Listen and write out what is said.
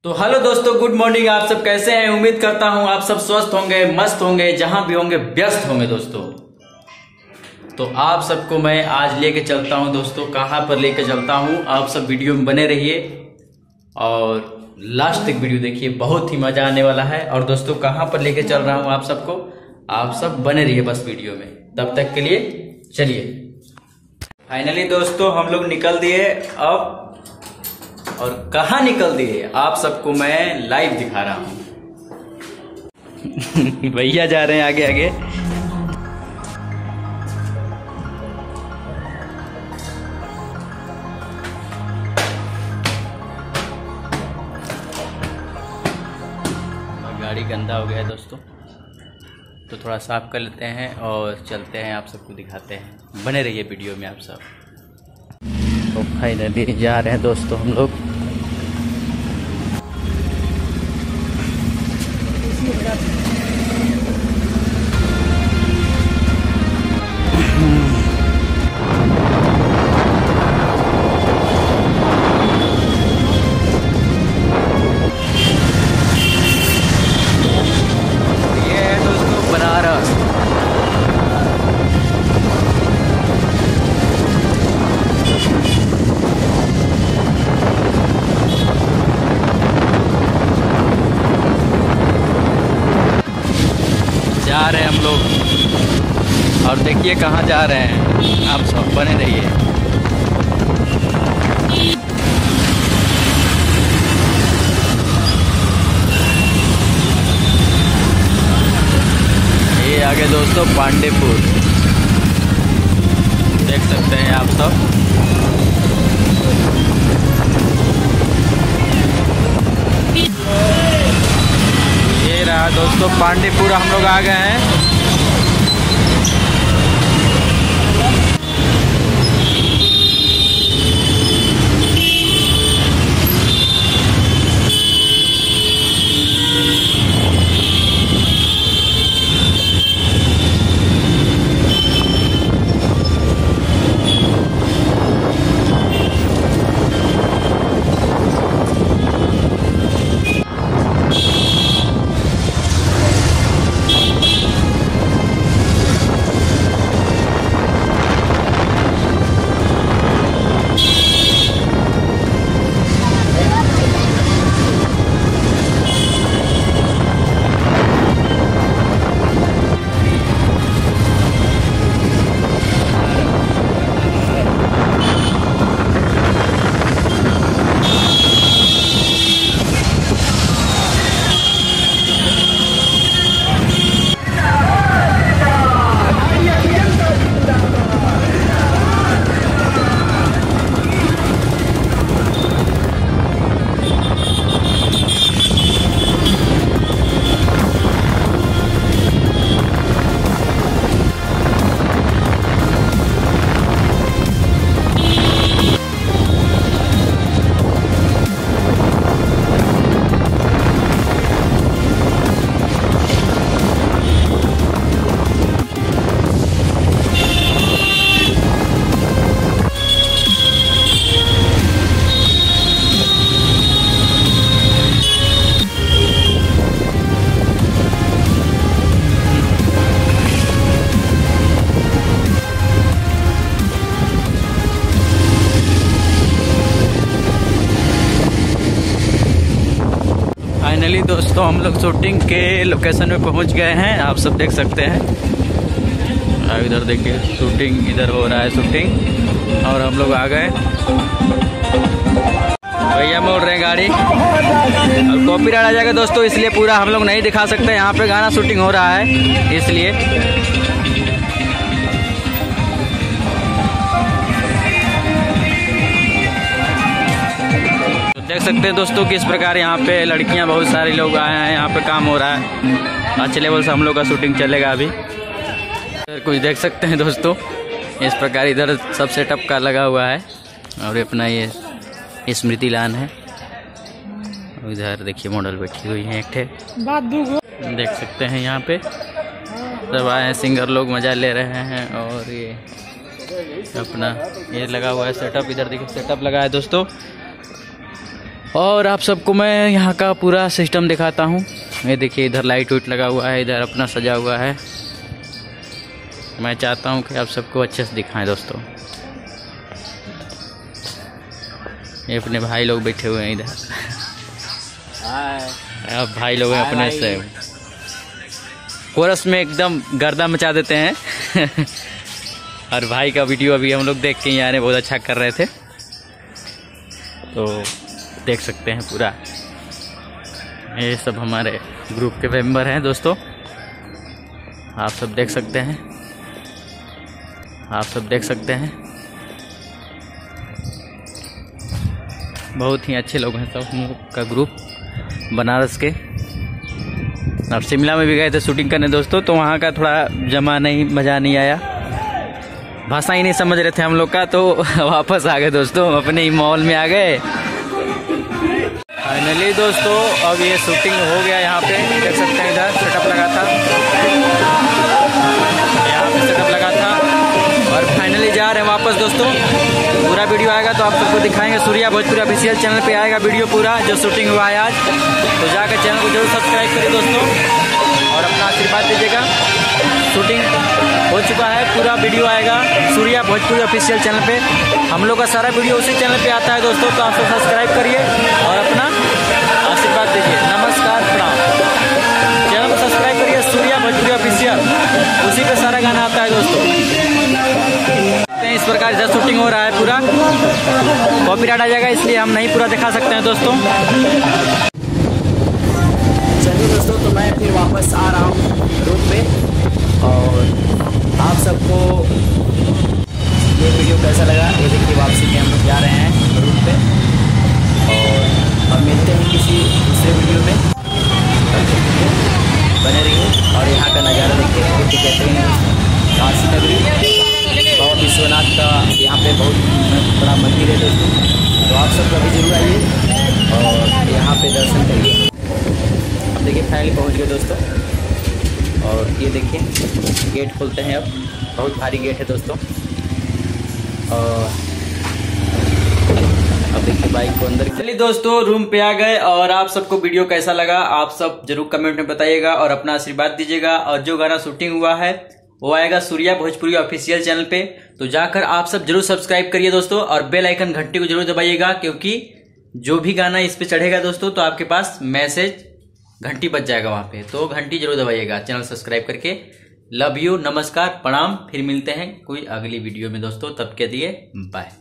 तो हेलो दोस्तों, good morning. आप सब कैसे हैं? उम्मीद करता हूं आप सब स्वस्थ होंगे, मस्त होंगे, जहां भी होंगे व्यस्त होंगे दोस्तों। तो आप सबको मैं आज लेके चलता हूं दोस्तों। कहां पर लेके चलता हूं, आप सब वीडियो में बने रहिए और लास्ट तक वीडियो देखिए, बहुत ही मजा आने वाला है। और दोस्तों कहां पर लेके चल रहा हूं आप सबको, आप सब बने रहिए बस वीडियो में। तब तक के लिए चलिए। फाइनली दोस्तों हम लोग निकल दिए अब, और कहाँ निकल दिए आप सबको मैं लाइव दिखा रहा हूँ। भैया जा रहे हैं आगे आगे। गाड़ी गंदा हो गया है दोस्तों, तो थोड़ा साफ कर लेते हैं और चलते हैं, आप सबको दिखाते हैं। बने रहिए वीडियो में आप सब। तो फाइनली जा रहे हैं दोस्तों हम लोग। ये है दोस्तों बनारस। जा रहे हैं हम लोग, और देखिए कहाँ जा रहे हैं। आप सब बने रहिए। ये आगे दोस्तों पांडेपुर देख सकते हैं आप सब। ये रहा दोस्तों पांडेपुर, हम लोग आ गए हैं। फाइनली दोस्तों हम लोग शूटिंग के लोकेशन में पहुंच गए हैं। आप सब देख सकते हैं, इधर देखिए शूटिंग, इधर हो रहा है शूटिंग, और हम लोग आ गए। भैया मोड़ रहे हैं गाड़ी, और कॉपीराइट आ जाएगा दोस्तों, इसलिए पूरा हम लोग नहीं दिखा सकते। यहाँ पे गाना शूटिंग हो रहा है इसलिए। देख सकते हैं दोस्तों किस प्रकार यहाँ पे लड़कियाँ, बहुत सारे लोग आए हैं। यहाँ पे काम हो रहा है, अच्छे लेवल से हम लोग का शूटिंग चलेगा अभी। कुछ देख सकते हैं दोस्तों, इस प्रकार इधर सब सेटअप का लगा हुआ है, और अपना ये स्मृति लान है। इधर देखिए मॉडल बैठी हुई है एक ठे, देख सकते हैं। यहाँ पे सब आए हैं, सिंगर लोग मजा ले रहे हैं। और ये अपना ये लगा हुआ है सेटअप, इधर देखिए सेटअप लगा है दोस्तों। और आप सबको मैं यहाँ का पूरा सिस्टम दिखाता हूँ। ये देखिए इधर लाइट वाइट लगा हुआ है, इधर अपना सजा हुआ है। मैं चाहता हूँ कि आप सबको अच्छे से दिखाएं दोस्तों। ये अपने भाई लोग बैठे हुए हैं इधर। अब भाई लोग हैं अपने से कोरस में एकदम गर्दा मचा देते हैं। और भाई का वीडियो अभी हम लोग देख के यहाँ बहुत अच्छा कर रहे थे, तो देख सकते हैं पूरा। ये सब हमारे ग्रुप के मेंबर हैं दोस्तों, आप सब देख सकते हैं, आप सब देख सकते हैं। बहुत ही अच्छे लोग हैं सब हम लोग का ग्रुप बनारस के। और शिमला में भी गए थे शूटिंग करने दोस्तों, तो वहाँ का थोड़ा मज़ा नहीं आया, भाषा ही नहीं समझ रहे थे हम लोग का, तो वापस आ गए दोस्तों, अपने ही मॉल में आ गए। फाइनली दोस्तों अब ये शूटिंग हो गया। यहाँ पे देख सकते हैं इधर सेटअप लगा था, यहाँ पे सेटअप लगा था और फाइनली जा रहे हैं वापस दोस्तों। पूरा वीडियो आएगा तो आप सबको दिखाएंगे। सूर्या भोजपुरी ऑफिशियल चैनल पे आएगा वीडियो पूरा, जो शूटिंग हुआ है आज। तो जाकर चैनल को जरूर सब्सक्राइब करिए दोस्तों और अपना आशीर्वाद दीजिएगा। शूटिंग हो चुका है, पूरा वीडियो आएगा सूर्या भोजपुरी ऑफिशियल चैनल पे। हम लोग का सारा वीडियो उसी चैनल पे आता है दोस्तों, तो आप सब सब्सक्राइब करिए और अपना आशीर्वाद दीजिए। नमस्कार, प्रणाम। चैनल को सब्सक्राइब करिए सूर्या भोजपुरी ऑफिशियल, उसी पे सारा गाना आता है दोस्तों। इस प्रकार इधर शूटिंग हो रहा है, पूरा कॉपीराइट आ जाएगा, इसलिए हम नहीं पूरा दिखा सकते हैं दोस्तों। चलिए दोस्तों, तो मैं फिर वापस आ रहा हूँ रूम पे, और आप सबको ये वीडियो कैसा लगा ये देखिए। वापसी में हम लोग जा रहे हैं रूम पे, और हम मिलते हैं किसी दूसरे वीडियो में। बने रहिए और यहाँ का नज़ारा देखिए, क्योंकि कहते हैं काशी नगरी बाबा विश्वनाथ का यहाँ पे बहुत बड़ा मंदिर है दोस्तों, तो आप सब कभी जरूर आइए और यहाँ पे दर्शन करिए। अब देखिए फाइनली पहुँच गए दोस्तों, और ये देखिए गेट खोलते हैं अब, बहुत भारी गेट है दोस्तों। और अब देखिए बाइक को अंदर। चलिए दोस्तों रूम पे आ गए, और आप सबको वीडियो कैसा लगा आप सब जरूर कमेंट में बताइएगा और अपना आशीर्वाद दीजिएगा। और जो गाना शूटिंग हुआ है वो आएगा सूर्या भोजपुरी ऑफिशियल चैनल पे, तो जाकर आप सब जरूर सब्सक्राइब करिए दोस्तों, और बेल आइकन घंटी को जरूर दबाइएगा, क्योंकि जो भी गाना इस पे चढ़ेगा दोस्तों तो आपके पास मैसेज घंटी बज जाएगा वहां पे, तो घंटी जरूर दबाइएगा चैनल सब्सक्राइब करके। लव यू, नमस्कार, प्रणाम। फिर मिलते हैं कोई अगली वीडियो में दोस्तों, तब के लिए बाय।